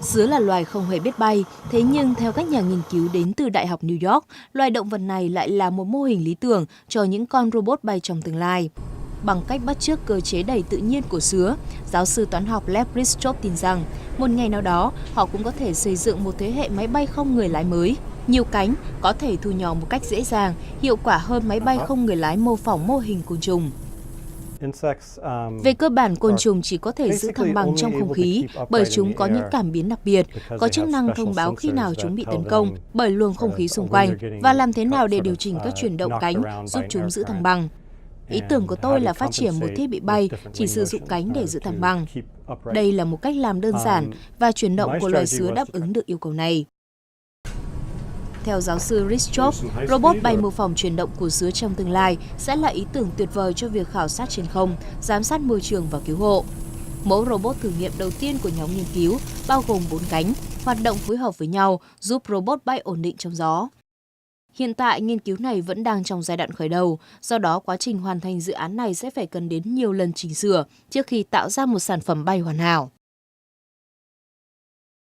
Sứa là loài không hề biết bay, thế nhưng theo các nhà nghiên cứu đến từ Đại học New York, loài động vật này lại là một mô hình lý tưởng cho những con robot bay trong tương lai. Bằng cách bắt chước cơ chế đẩy tự nhiên của sứa, giáo sư toán học Lev Richthof tin rằng một ngày nào đó họ cũng có thể xây dựng một thế hệ máy bay không người lái mới. Nhiều cánh, có thể thu nhỏ một cách dễ dàng, hiệu quả hơn máy bay không người lái mô phỏng mô hình côn trùng. Về cơ bản, côn trùng chỉ có thể giữ thăng bằng trong không khí bởi chúng có những cảm biến đặc biệt, có chức năng thông báo khi nào chúng bị tấn công bởi luồng không khí xung quanh và làm thế nào để điều chỉnh các chuyển động cánh giúp chúng giữ thăng bằng. Ý tưởng của tôi là phát triển một thiết bị bay chỉ sử dụng cánh để giữ thăng bằng. Đây là một cách làm đơn giản và chuyển động của loài sứa đáp ứng được yêu cầu này. Theo giáo sư Richthof, robot bay mô phỏng chuyển động của sứa trong tương lai sẽ là ý tưởng tuyệt vời cho việc khảo sát trên không, giám sát môi trường và cứu hộ. Mẫu robot thử nghiệm đầu tiên của nhóm nghiên cứu bao gồm 4 cánh, hoạt động phối hợp với nhau, giúp robot bay ổn định trong gió. Hiện tại, nghiên cứu này vẫn đang trong giai đoạn khởi đầu, do đó quá trình hoàn thành dự án này sẽ phải cần đến nhiều lần chỉnh sửa trước khi tạo ra một sản phẩm bay hoàn hảo.